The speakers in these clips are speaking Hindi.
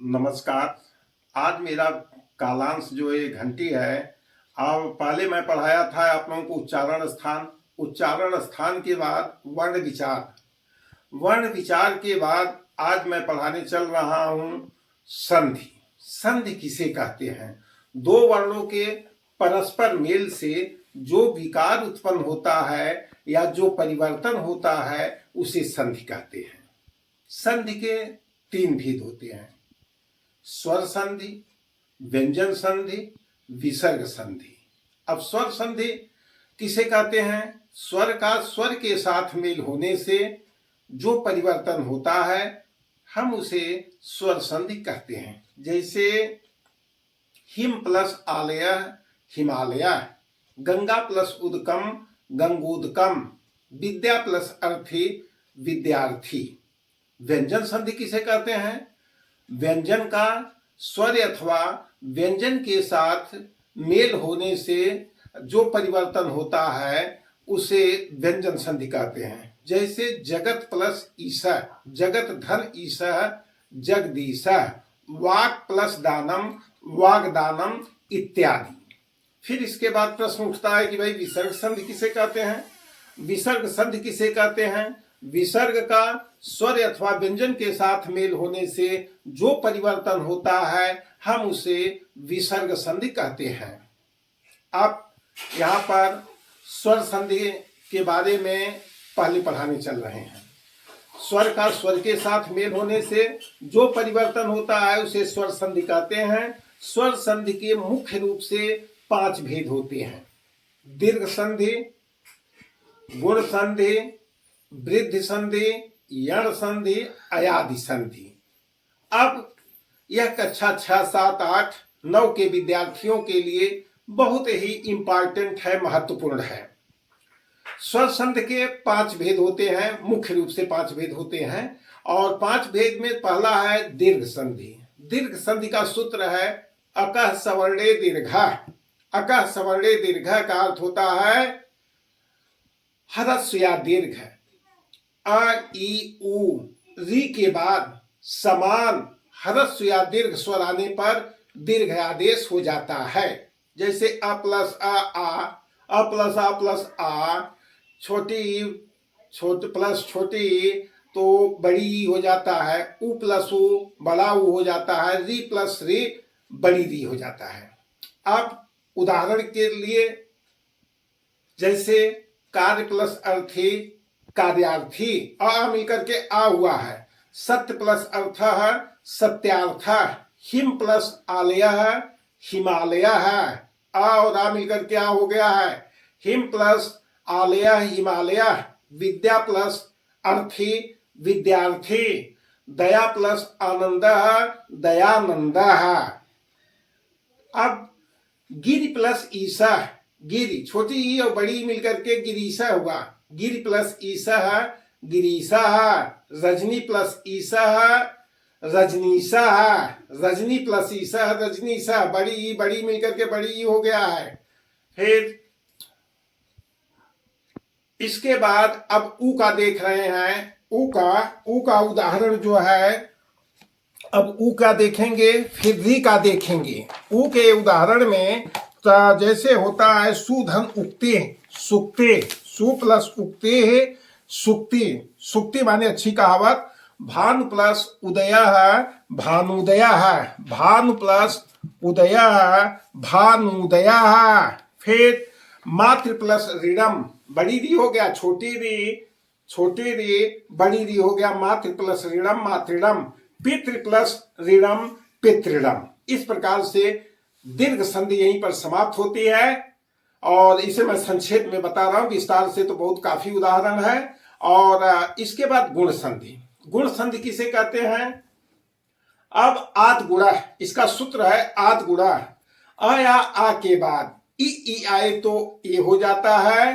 नमस्कार। आज मेरा कालांश जो ये घंटी है, अब पहले मैं पढ़ाया था आप लोगों को उच्चारण स्थान के बाद वर्ण विचार के बाद आज मैं पढ़ाने चल रहा हूं संधि। संधि किसे कहते हैं? दो वर्णों के परस्पर मेल से जो विकार उत्पन्न होता है या जो परिवर्तन होता है उसे संधि कहते हैं। संधि के तीन भेद होते हैं: स्वर संधि, व्यंजन संधि, विसर्ग संधि। अब स्वर संधि किसे कहते हैं? स्वर का स्वर के साथ मेल होने से जो परिवर्तन होता है हम उसे स्वर संधि कहते हैं। जैसे हिम प्लस आलय हिमालय, गंगा प्लस उदकम गंगोदकम, विद्या प्लस अर्थी विद्यार्थी। व्यंजन संधि किसे कहते हैं? व्यंजन का स्वर अथवा व्यंजन के साथ मेल होने से जो परिवर्तन होता है उसे व्यंजन संधि कहते हैं। जैसे जगत प्लस ईशः, जगत धन ईशः जगदीशः, वाक प्लस दानम वागदानम इत्यादि। फिर इसके बाद प्रश्न उठता है कि भाई विसर्ग संधि किसे कहते हैं? विसर्ग संधि किसे कहते हैं? विसर्ग का स्वर अथवा व्यंजन के साथ मेल होने से जो परिवर्तन होता है हम उसे विसर्ग संधि कहते हैं। आप यहाँ पर स्वर संधि के बारे में पहले पढ़ाने चल रहे हैं। स्वर का स्वर के साथ मेल होने से जो परिवर्तन होता है उसे स्वर संधि कहते हैं। स्वर संधि के मुख्य रूप से 5 भेद होते हैं: दीर्घ संधि, गुण संधि, वृद्धि संधि, यण संधि, अयादि संधि। अब यह कक्षा 6, 7, 8, 9 के विद्यार्थियों के लिए बहुत ही इंपॉर्टेंट है, महत्वपूर्ण है। स्वर संधि के 5 भेद होते हैं, मुख्य रूप से 5 भेद होते हैं। और 5 भेद में पहला है दीर्घ संधि। दीर्घ संधि का सूत्र है अकः सवर्णे दीर्घः। अकः सवर्णे दीर्घः का अर्थ होता है ह्रस्व या दीर्घ। अ ई उ री के बाद समान ह्रस्व या दीर्घ स्वर आने पर दीर्घ आदेश हो जाता है। जैसे अ प्लस अ प्लस आ प्लस आ, छोटी प्लस छोटी तो बड़ी ई हो जाता है, उ प्लस उ बड़ा उ हो जाता है, री प्लस री बड़ी री हो जाता है। अब उदाहरण के लिए जैसे कार्य प्लस अर्थी कार्यार्थी, अ मिलकर के आ हुआ है। सत्य प्लस अर्थ है सत्यार्थ। हिम प्लस आलय है हिमालय है। अ और आ मिलकर के आ हो गया है हिम प्लस आलय हिमालय। विद्या प्लस अर्थी विद्यार्थी। दया प्लस आनंद दयानंद है। अब गिरि प्लस ईशा, गिरि छोटी ई और बड़ी ई मिलकर के गिरीशा हुआ। गिरि प्लस ईशा गिरीशा। रजनी प्लस ईशा रजनीशा। रजनी प्लस ईशा रजनीशा। बड़ी ई बड़ी मिलकर के बड़ी ई हो गया है। फिर इसके बाद अब ऊ का देख रहे हैं। ऊ का उदाहरण जो है, अब ऊ का देखेंगे फिर री का देखेंगे। ऊ के उदाहरण में जैसे होता है सुधन उक्ति सुक्ति, सु प्लस उक्ति है सुक्ति। सुक्ति माने अच्छी कहावत। भानु प्लस उदय है भानुदय है। भानु प्लस उदय है भानुदय है। फिर मातृ प्लस ऋणम, बड़ी री हो गया छोटी री बड़ी री हो गया, मातृ प्लस ऋणम मातृणम। पितृ प्लस ऋणम पितृणम। इस प्रकार से दीर्घ संधि यहीं पर समाप्त होती है। और इसे मैं संक्षेप में बता रहा हूं, विस्तार से तो बहुत काफी उदाहरण है। और इसके बाद गुण संधि। गुण संधि किसे कहते हैं? अब आद गुणा, इसका सूत्र है आद गुणा। अ या आ के बाद ई आए तो ए हो जाता है।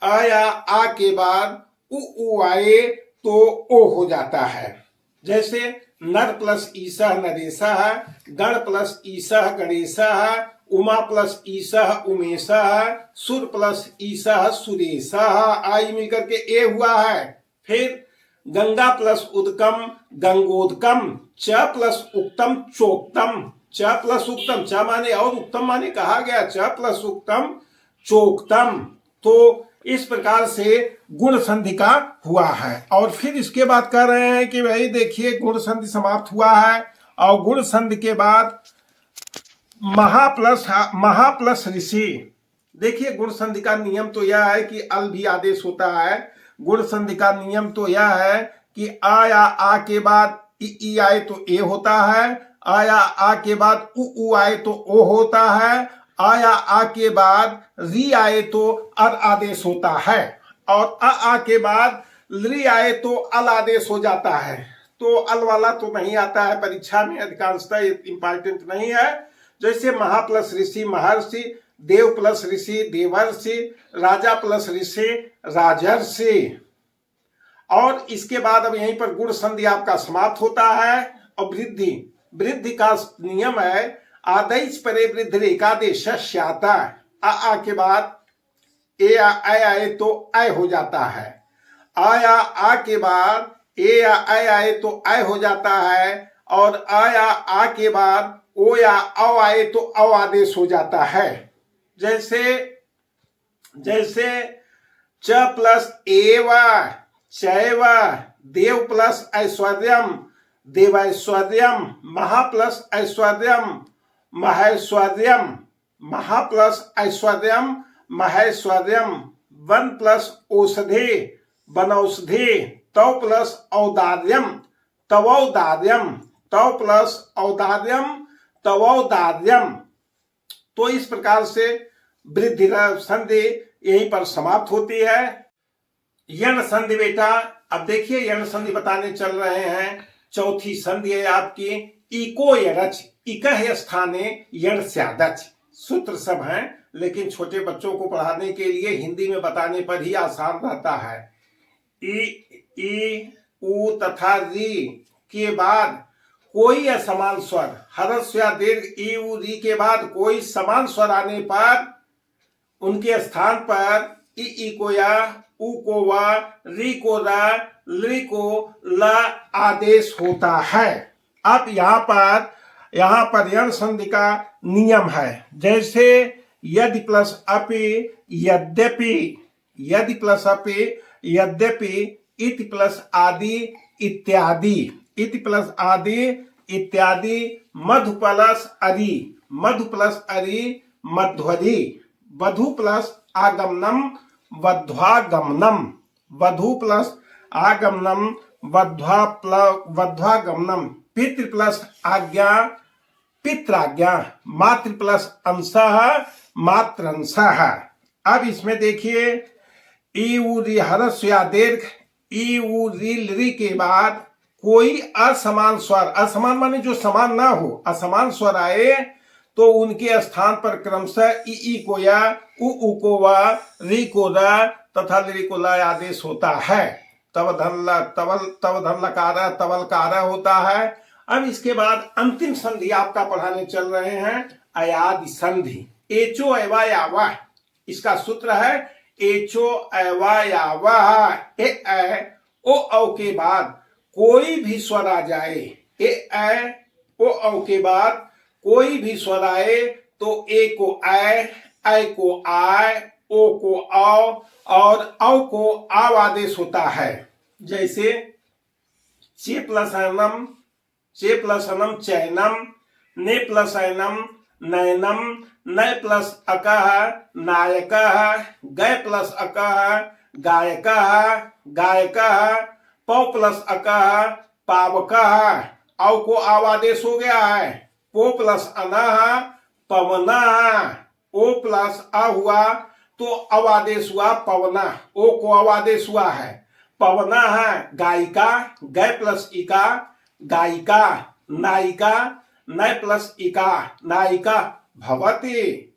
अ या आ के बाद उ आए तो ओ हो जाता है। जैसे नर प्लस ईशः नरेशः, गण प्लस ईशः गणेशः, उमा प्लस ईशः उमेशः, सुर प्लस ईशः सुरेशः। आई मिलकर के ए हुआ है। फिर गंगा प्लस उदकम गंगोदकम, च प्लस उक्तम चोक्तम, च प्लस उक्तम, च माने और उक्तम माने कहा गया, च प्लस उक्तम चोक्तम। तो इस प्रकार से गुण संधि का हुआ है। और फिर इसके बाद कह रहे हैं कि भाई देखिए गुण संधि समाप्त हुआ है, और गुण संधि के बाद महा प्लस ऋषि। देखिए गुण संधि का नियम तो यह है कि अल भी आदेश होता है। गुण संधि का नियम तो यह है कि आ या आ के बाद ई आए तो ए होता है, आ या आ के बाद उ आए तो ओ होता है, आ या आ के बाद री आए तो अर आदेश होता है, और आ के बाद ली आए तो अल आदेश हो जाता है। तो अल वाला तो नहीं आता है परीक्षा में, अधिकांशतः इंपॉर्टेंट नहीं है। जैसे महा प्लस ऋषि महर्षि, देव प्लस ऋषि देवर्षि, राजा प्लस ऋषि राजर्षि। और इसके बाद अब यहीं पर गुण संधि आपका समाप्त होता है। और वृद्धि का नियम है आदेश परे वृद्धि एकादेश श्याता। आ के बाद ए आए तो आय हो जाता है, आया आ के बाद ए या आए तो आय हो जाता है, और आया आ के बाद ओ या औ आए तो औ आदेश हो जाता है। जैसे च प्लस एव चैव, देव प्लस ऐश्वर्यम देवैश्वर्यम, महा प्लस ऐश्वर्यम महेश्वर्यम, महा प्लस ऐश्वर्यम महेश्वर्यम, वन प्लस औषधि वनौषधि, तौ प्लस औदार्यम तवौदार्यम, तौ प्लस औदार्यम तवौदार्यम। तो इस प्रकार से वृद्धि संधि यहीं पर समाप्त होती है। यण संधि बेटा, अब देखिए यण संधि बताने चल रहे हैं। चौथी संधि है आपकी इको यरच, इकह स्थाने यण स्यादच। सूत्र सब हैं, लेकिन छोटे बच्चों को पढ़ाने के लिए हिंदी में बताने पर ही आसान रहता है। ई उ तथा री के बाद कोई असमान स्वर, ह्रस्व या दीर्घ ई उ री के बाद कोई समान स्वर आने पर उनके स्थान पर ई को या उ को वा, री को रा, ली को ला आदेश होता है। अब यहाँ पर यण संधि का नियम है। जैसे यदि प्लस अपि यद्यपि, यदि प्लस अपि यद्यपि, इति प्लस आदि इत्यादि, इति प्लस आदि इत्यादि, मधु प्लस अरि, मधु प्लस अरि मध्वरि, वधु प्लस आगमनम वध्वागमनम, वधु प्लस आगमनम वध्वागमनम, पितृ प्लस आज्ञा पित्राज्ञा, मातृ प्लस अंशः मात्रंशः। अब इसमें देखिए ई उ री ह्रस्व या दीर्घ ई उ री के बाद कोई असमान स्वर, असमान माने जो समान ना हो, असमान स्वर आए तो उनके स्थान पर क्रमशः ई को या उ को वा, री को रा तथा ली को ला आदेश होता है। तव धन लकार तवलकार होता है। अब इसके बाद अंतिम संधि आपका पढ़ाने चल रहे हैं अयादि संधि। एचो एवा यावा, इसका सूत्र है एचो एवा यावा। ए ओ औ के बाद कोई भी स्वर आ जाए, ए ओ औ के बाद कोई भी स्वर आए तो ए को ऐ को आय, ओ को औ और औ को आव आदेश होता है। जैसे चे प्लस अनम चैनम, ने प्लस ऐनम नैनम, नय प्लस अकह नायकः, गय प्लस अकह गायकः गायकः, पौ प्लस अकह पावकः, औ को आव आदेश हो गया है। पो प्लस अनः पवनः, ओ प्लस अ हुआ तो अवादेश हुआ पवना, ओ को अवादेश हुआ है पवना है। गायिका, गय प्लस इका गायिका, नायिका, नय प्लस इका नायिका, भवती,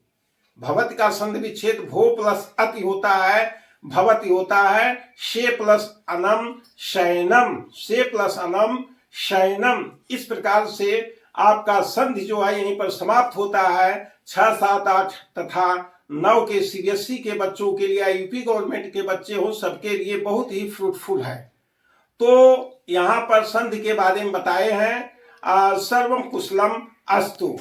भवती का संधि विच्छेद भो प्लस अति होता है, भवती होता है। शे प्लस अनम शयनम, से प्लस अनम शयनम। इस प्रकार से आपका संधि जो है यहीं पर समाप्त होता है। 6, 7, 8 तथा 9 के सीबीएसई के बच्चों के लिए, यूपी गवर्नमेंट के बच्चे हो, सबके लिए बहुत ही फ्रूटफुल है। तो यहाँ पर संधि के बारे में बताए हैं सर्वम कुशलम अस्तु।